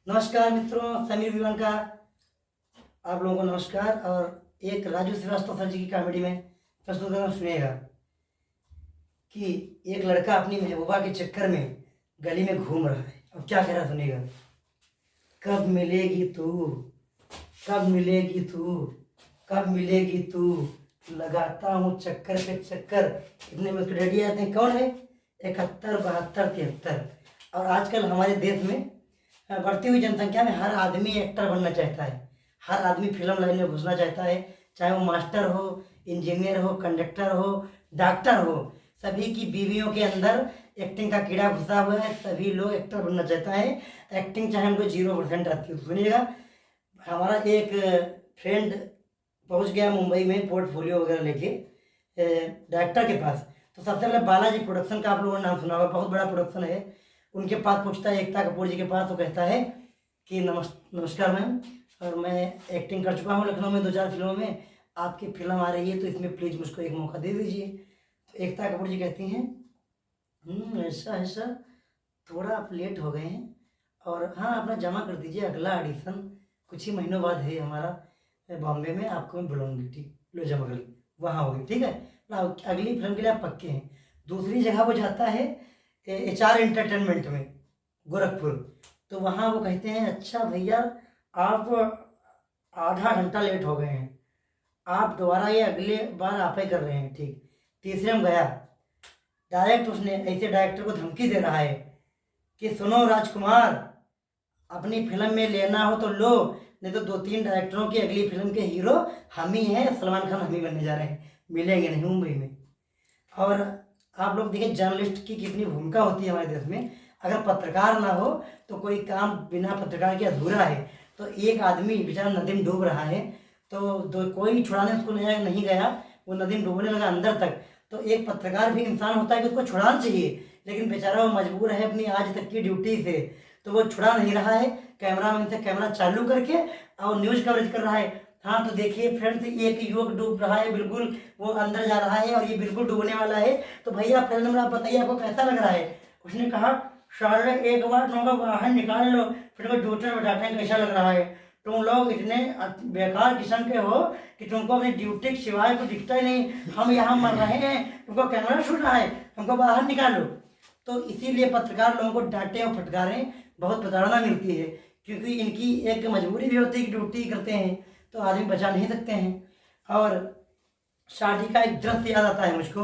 नमस्कार मित्रों, समीर विवान का आप लोगों को नमस्कार। और एक राजू श्रीवास्तव सर जी की कॉमेडी में प्रस्तुत सुनिएगा कि एक लड़का अपनी महबूबा के चक्कर में गली में घूम रहा है। अब क्या कह रहा सुनिएगा। कब मिलेगी तू, कब मिलेगी तू, कब मिलेगी तू, लगाता हूँ चक्कर पे चक्कर। इतने में उसके डैडी आते हैं। कौन है? 71, 72, 73। और आजकल हमारे देश में बढ़ती हुई जनसंख्या में हर आदमी एक्टर बनना चाहता है। हर आदमी फिल्म लाइन में घुसना चाहता है, चाहे वो मास्टर हो, इंजीनियर हो, कंडक्टर हो, डॉक्टर हो। सभी की बीवियों के अंदर एक्टिंग का कीड़ा घुसा हुआ है। सभी लोग एक्टर बनना चाहता है। एक्टिंग चाहे उनको 0% आती है। सुनिएगा, हमारा एक फ्रेंड पहुंच गया मुंबई में पोर्टफोलियो वगैरह लेके डायरेक्टर के पास। तो सबसे पहले बालाजी प्रोडक्शन का आप लोगों ने नाम सुना होगा, बहुत बड़ा प्रोडक्शन है। उनके पास पूछता है एकता कपूर जी के पास। तो कहता है कि नमस्कार मैम, और मैं एक्टिंग कर चुका हूँ लखनऊ में 2-4 फिल्मों में। आपकी फिल्म आ रही है तो इसमें प्लीज़ मुझको एक मौका दे दीजिए। तो एकता कपूर जी कहती हैं ऐसा है सर, थोड़ा आप लेट हो गए हैं, और हाँ अपना जमा कर दीजिए, अगला ऑडिशन कुछ ही महीनों बाद है हमारा बॉम्बे में, आपको मैं बुलाऊंगी। ठीक, लो जमा कर ली, वहाँ होगी। ठीक है, अगली फिल्म के लिए आप पक्के हैं। दूसरी जगह वो जाता है HR एंटरटेनमेंट में गोरखपुर। तो वहाँ वो कहते हैं अच्छा भैया आप आधा घंटा लेट हो गए हैं, आप दोबारा ये अगले बार आप ही कर रहे हैं। ठीक, तीसरे में गया, डायरेक्ट उसने ऐसे डायरेक्टर को धमकी दे रहा है कि सुनो राजकुमार, अपनी फिल्म में लेना हो तो लो, नहीं तो 2-3 डायरेक्टरों की अगली फिल्म के हीरो हम ही हैं, सलमान खान हम ही बनने जा रहे हैं, मिलेंगे नहीं मुंबई में। और आप लोग देखिए जर्नलिस्ट की कितनी भूमिका होती है हमारे देश में। अगर पत्रकार ना हो तो कोई काम बिना पत्रकार के अधूरा है। तो एक आदमी बेचारा नदी डूब रहा है, तो कोई छुड़ाने उसको नहीं गया, वो नदी डूबने लगा अंदर तक। तो एक पत्रकार भी इंसान होता है कि उसको छुड़ाना चाहिए, लेकिन बेचारा वो मजबूर है अपनी आज तक की ड्यूटी से, तो वो छुड़ा नहीं रहा है। कैमरामैन से कैमरा चालू करके और न्यूज़ कवरेज कर रहा है। हाँ तो देखिए फ्रेंड्स, एक युवक डूब रहा है, बिल्कुल वो अंदर जा रहा है और ये बिल्कुल डूबने वाला है। तो भैया पहले नंबर आप बताइए आपको कैसा लग रहा है। उसने कहा साले एक बार तुमको बाहर निकाल लो, फिर वो दूसरे बताते हैं कैसा लग रहा है। तुम लोग इतने बेकार किस्म के हो कि तुमको अपनी ड्यूटी के सिवाय कुछ दिखता ही नहीं। हम यहाँ मर रहे हैं, तुमको कैमरा शूट रहा है, हमको बाहर निकालो। तो इसीलिए पत्रकार लोगों को डांटे और फटकारें, बहुत प्रताड़ना मिलती है, क्योंकि इनकी एक मजबूरी भी होती है कि ड्यूटी करते हैं तो आदमी बचा नहीं सकते हैं। और शादी का एक दृश्य याद आता है मुझको,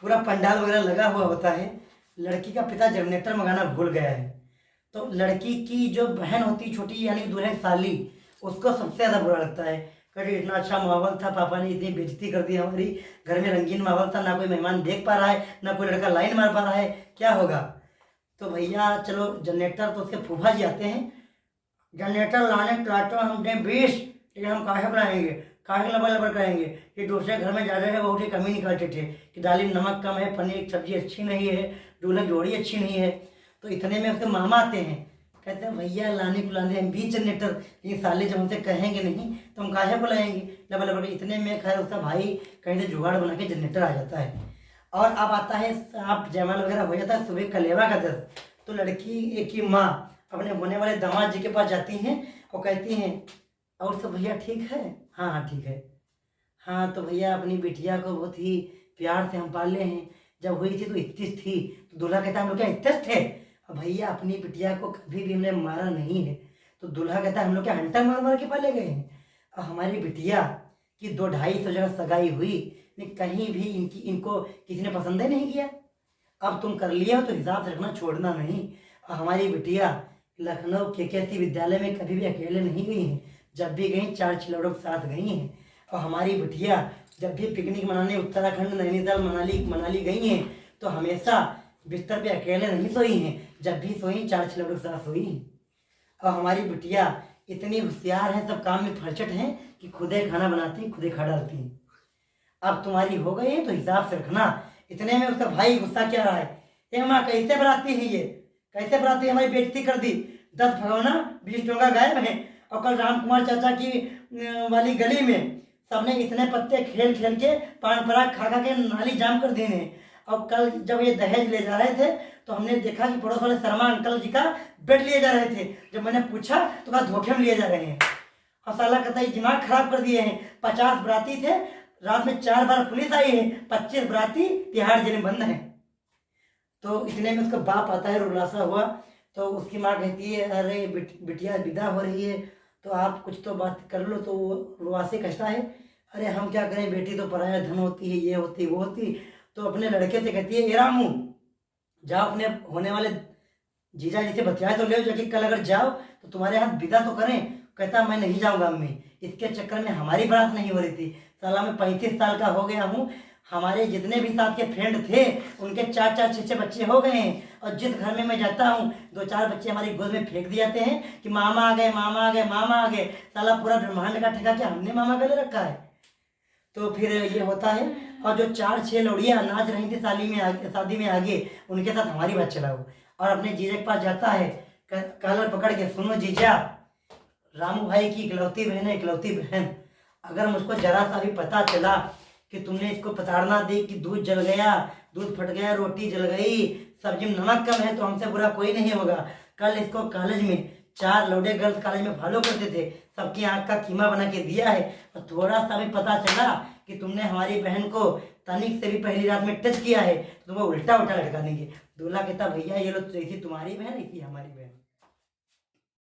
पूरा पंडाल वगैरह लगा हुआ होता है। लड़की का पिता जनरेटर मंगाना भूल गया है, तो लड़की की जो बहन होती छोटी, यानी दुल्हन साली, उसको सबसे ज़्यादा बुरा लगता है। कभी इतना अच्छा माहौल था, पापा ने इतनी बेइज्जती कर दी हमारी, घर में रंगीन माहौल था, ना कोई मेहमान देख पा रहा है, ना कोई लड़का लाइन मार पा रहा है, क्या होगा। तो भैया चलो जनरेटर तो उसके फूफा जी आते हैं, जनरेटर लाने ट्राक्टर हम दें 20, लेकिन हम काहे बनाएंगे, काहे लबर लबर करेंगे। ये दूसरे घर में जा रहे हैं, बहुत ही कमी निकालते थे कि दाल में नमक कम है, पनीर की सब्जी अच्छी नहीं है, दूल्हा जोड़ी अच्छी नहीं है। तो इतने में उसके मामा आते हैं, कहते हैं भैया लाने पुलाने हम 20 जनरेटर, ये साले जब हमसे कहेंगे नहीं तो हम काहे को लाएंगे, लबर लबर। इतने में खैर उसका भाई कहीं से जुगाड़ बना के जनरेटर आ जाता है। और अब आता है आप जयमाल वगैरह हो जाता है, सुबह कलेवा का दस। तो लड़की की माँ अपने होने वाले दामाद जी के पास जाती हैं और कहती हैं और सब भैया ठीक है? हाँ हाँ ठीक है। हाँ तो भैया अपनी बिटिया को बहुत ही प्यार से हम पाले हैं, जब हुई थी तो 31 थी। तो दूल्हा कहता हम लोग क्या 31 थे? और भैया अपनी बिटिया को कभी भी हमने मारा नहीं है। तो दूल्हा कहता हम लोग क्या हंटर मार मार के पाले गए हैं? और हमारी बिटिया की 200-250 जगह सगाई हुई, लेकिन कहीं भी इनको किसी ने पसंद ही नहीं किया। अब तुम कर लिया हो तो हिसाब से रखना, छोड़ना नहीं। और हमारी बिटिया लखनऊ KKC विद्यालय में कभी भी अकेले नहीं गई हैं, जब भी गई 4 लड़कों के साथ गई हैं। और हमारी बिटिया जब भी पिकनिक मनाने उत्तराखंड, नैनीताल, मनाली गई हैं तो हमेशा बिस्तर पे अकेले नहीं सोई हैं, जब भी सोई 4 लड़कों के साथ सोई हैं। और हमारी बिटिया इतनी होशियार है, सब काम में फरचट हैं कि खुदे खाना बनाती, खुदे खा डालती हैं। अब तुम्हारी हो गई है तो हिसाब से रखना। इतने में उसका भाई गुस्सा क्या रहा है, ए माँ कैसे बनाती है, ये कैसे बनाती है, हमारी बेइज्जती कर दी, 10 भगवना 20 डोंगा गायब है। और कल राम कुमार चाचा की वाली गली में सबने इतने पत्ते खेल खेल के पान पराग खा खा के नाली जाम कर दिए हैं। और कल जब ये दहेज ले जा रहे थे तो हमने देखा कि पड़ोस वाले शर्मा अंकल जी का बेड लिए जा रहे थे। जब मैंने पूछा तो कहा धोखे में लिए जा रहे हैं। और साला कहता है दिमाग खराब कर दिए हैं। 50 बराती थे, रात में 4 बार पुलिस आई है, 25 बराती तिहाड़ जेल में बंद है। तो इतने में उसका बाप आता है, रुलासा हुआ। तो उसकी माँ कहती है अरे बिटिया विदा हो रही है तो आप कुछ तो बात कर लो। तो वो रुआसे कहता है अरे हम क्या करें, बेटी तो पराया धन होती है, ये होती वो होती। तो अपने लड़के से कहती है ए रामू जाओ अपने होने वाले जीजा जी से बतियाए तो ले जाके, कल अगर जाओ तो तुम्हारे हाथ विदा तो करें। कहता मैं नहीं जाऊंगा अम्मी, इसके चक्कर में हमारी बारात नहीं हो रही थी। साला मैं 35 साल का हो गया हूँ, हमारे जितने भी साथ के फ्रेंड थे उनके 4-4 6-6 बच्चे हो गए हैं। और जिस घर में मैं जाता हूँ 2-4 बच्चे हमारी गोद में फेंक दिए जाते हैं कि मामा आ गए, मामा आ गए, मामा आ गए। साला पूरा ब्रह्मांड का ठेका क्या हमने मामा का ले रखा है। तो फिर ये होता है। और जो 4-6 लौड़ियाँ नाच रही थी शादी में आगे, उनके साथ हमारी बात चलाओ। और अपने जीजा के पास जाता है, कॉलर पकड़ के, सुनो जीजा, रामू भाई की इकलौती बहन है, इकलौती बहन, अगर मुझको जरा सा भी पता चला कि तुमने इसको प्रताड़ना दी कि दूध जल गया, दूध फट गया, रोटी जल गई, सब्जी में नमक कम है, तो हमसे बुरा कोई नहीं होगा। कल इसको कॉलेज में 4 लौड़े गर्ल्स कॉलेज में फॉलो करते थे, सबकी आंख का कीमा बना के दिया है। और थोड़ा सा भी पता चला कि तुमने हमारी बहन को तनिक से भी पहली रात में टच किया है तो तुम्हें उल्टा लटका देंगे। दूल्हा कहता भैया ये लो, ऐसी तुम्हारी बहन, ऐसी हमारी बहन।